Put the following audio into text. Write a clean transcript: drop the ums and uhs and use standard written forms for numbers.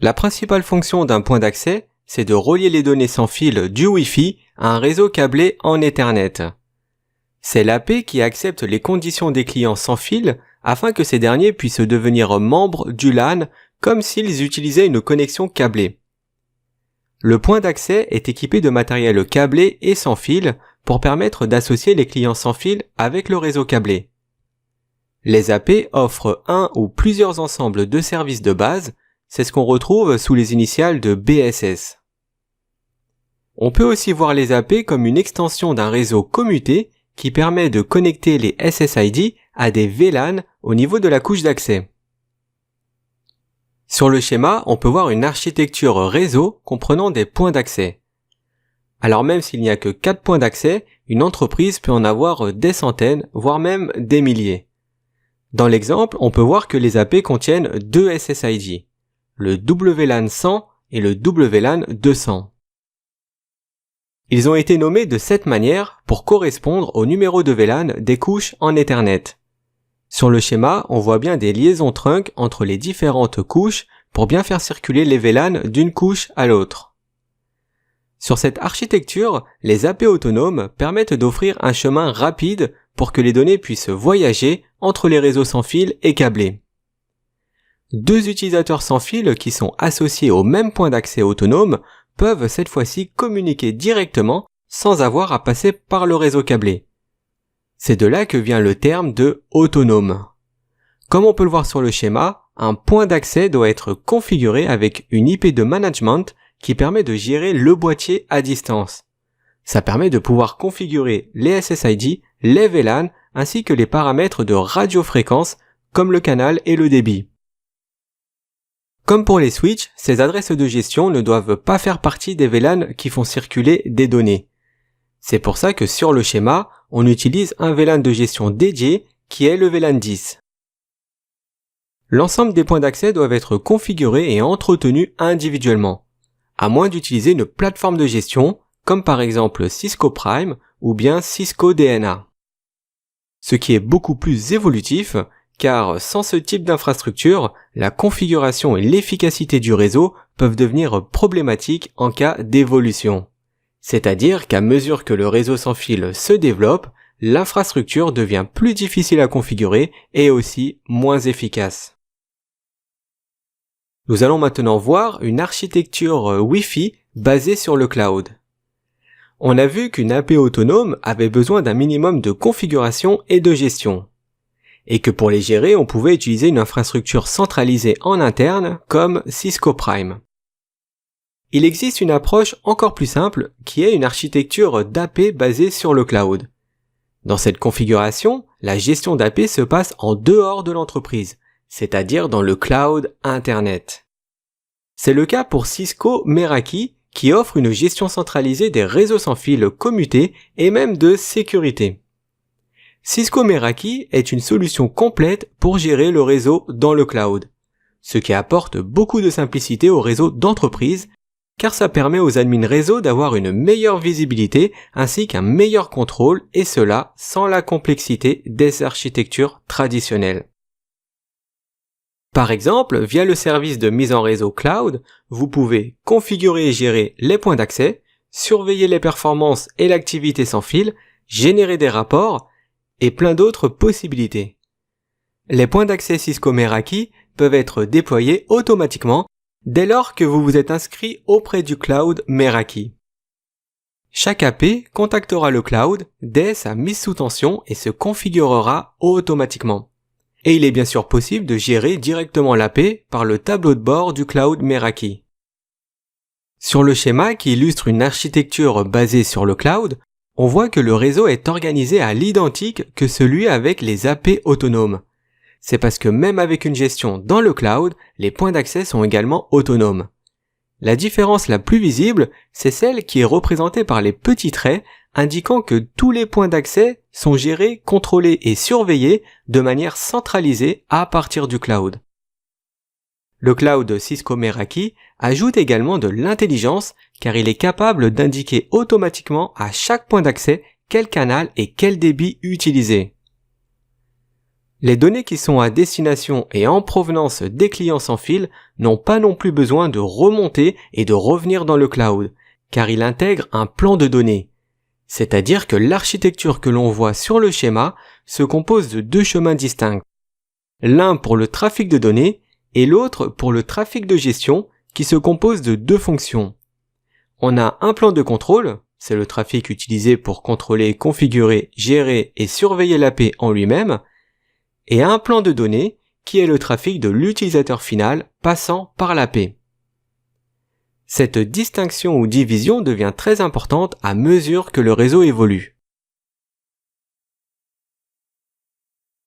La principale fonction d'un point d'accès, c'est de relier les données sans fil du Wi-Fi à un réseau câblé en Ethernet. C'est l'AP qui accepte les conditions des clients sans fil afin que ces derniers puissent devenir membres du LAN comme s'ils utilisaient une connexion câblée. Le point d'accès est équipé de matériel câblé et sans fil pour permettre d'associer les clients sans fil avec le réseau câblé. Les AP offrent un ou plusieurs ensembles de services de base, c'est ce qu'on retrouve sous les initiales de BSS. On peut aussi voir les AP comme une extension d'un réseau commuté qui permet de connecter les SSID à des VLAN au niveau de la couche d'accès. Sur le schéma, on peut voir une architecture réseau comprenant des points d'accès. Alors même s'il n'y a que 4 points d'accès, une entreprise peut en avoir des centaines, voire même des milliers. Dans l'exemple, on peut voir que les AP contiennent 2 SSID, le WLAN 100 et le WLAN 200. Ils ont été nommés de cette manière pour correspondre au numéro de VLAN des couches en Ethernet. Sur le schéma, on voit bien des liaisons trunk entre les différentes couches pour bien faire circuler les VLAN d'une couche à l'autre. Sur cette architecture, les AP autonomes permettent d'offrir un chemin rapide pour que les données puissent voyager entre les réseaux sans fil et câblés. 2 utilisateurs sans fil qui sont associés au même point d'accès autonome peuvent cette fois-ci communiquer directement sans avoir à passer par le réseau câblé. C'est de là que vient le terme de autonome. Comme on peut le voir sur le schéma, un point d'accès doit être configuré avec une IP de management qui permet de gérer le boîtier à distance. Ça permet de pouvoir configurer les SSID, les VLAN ainsi que les paramètres de radiofréquence comme le canal et le débit. Comme pour les switches, ces adresses de gestion ne doivent pas faire partie des VLAN qui font circuler des données. C'est pour ça que sur le schéma, on utilise un VLAN de gestion dédié qui est le VLAN 10. L'ensemble des points d'accès doivent être configurés et entretenus individuellement, à moins d'utiliser une plateforme de gestion comme par exemple Cisco Prime ou bien Cisco DNA. Ce qui est beaucoup plus évolutif, car sans ce type d'infrastructure, la configuration et l'efficacité du réseau peuvent devenir problématiques en cas d'évolution. C'est-à-dire qu'à mesure que le réseau sans fil se développe, l'infrastructure devient plus difficile à configurer et aussi moins efficace. Nous allons maintenant voir une architecture Wi-Fi basée sur le cloud. On a vu qu'une AP autonome avait besoin d'un minimum de configuration et de gestion, et que pour les gérer, on pouvait utiliser une infrastructure centralisée en interne comme Cisco Prime. Il existe une approche encore plus simple qui est une architecture d'AP basée sur le cloud. Dans cette configuration, la gestion d'AP se passe en dehors de l'entreprise, c'est-à-dire dans le cloud Internet. C'est le cas pour Cisco Meraki qui offre une gestion centralisée des réseaux sans fil commutés et même de sécurité. Cisco Meraki est une solution complète pour gérer le réseau dans le cloud, ce qui apporte beaucoup de simplicité au réseau d'entreprise car ça permet aux admins réseau d'avoir une meilleure visibilité ainsi qu'un meilleur contrôle et cela sans la complexité des architectures traditionnelles. Par exemple, via le service de mise en réseau cloud, vous pouvez configurer et gérer les points d'accès, surveiller les performances et l'activité sans fil, générer des rapports et plein d'autres possibilités. Les points d'accès Cisco Meraki peuvent être déployés automatiquement dès lors que vous vous êtes inscrit auprès du cloud Meraki. Chaque AP contactera le cloud dès sa mise sous tension et se configurera automatiquement. Et il est bien sûr possible de gérer directement l'AP par le tableau de bord du cloud Meraki. Sur le schéma qui illustre une architecture basée sur le cloud, on voit que le réseau est organisé à l'identique que celui avec les AP autonomes. C'est parce que même avec une gestion dans le cloud, les points d'accès sont également autonomes. La différence la plus visible, c'est celle qui est représentée par les petits traits indiquant que tous les points d'accès sont gérés, contrôlés et surveillés de manière centralisée à partir du cloud. Le cloud Cisco Meraki ajoute également de l'intelligence car il est capable d'indiquer automatiquement à chaque point d'accès quel canal et quel débit utiliser. Les données qui sont à destination et en provenance des clients sans fil n'ont pas non plus besoin de remonter et de revenir dans le cloud, car il intègre un plan de données. C'est-à-dire que l'architecture que l'on voit sur le schéma se compose de deux chemins distincts. L'un pour le trafic de données et l'autre pour le trafic de gestion qui se compose de deux fonctions. On a un plan de contrôle, c'est le trafic utilisé pour contrôler, configurer, gérer et surveiller l'AP en lui-même, et un plan de données qui est le trafic de l'utilisateur final passant par l'AP. Cette distinction ou division devient très importante à mesure que le réseau évolue.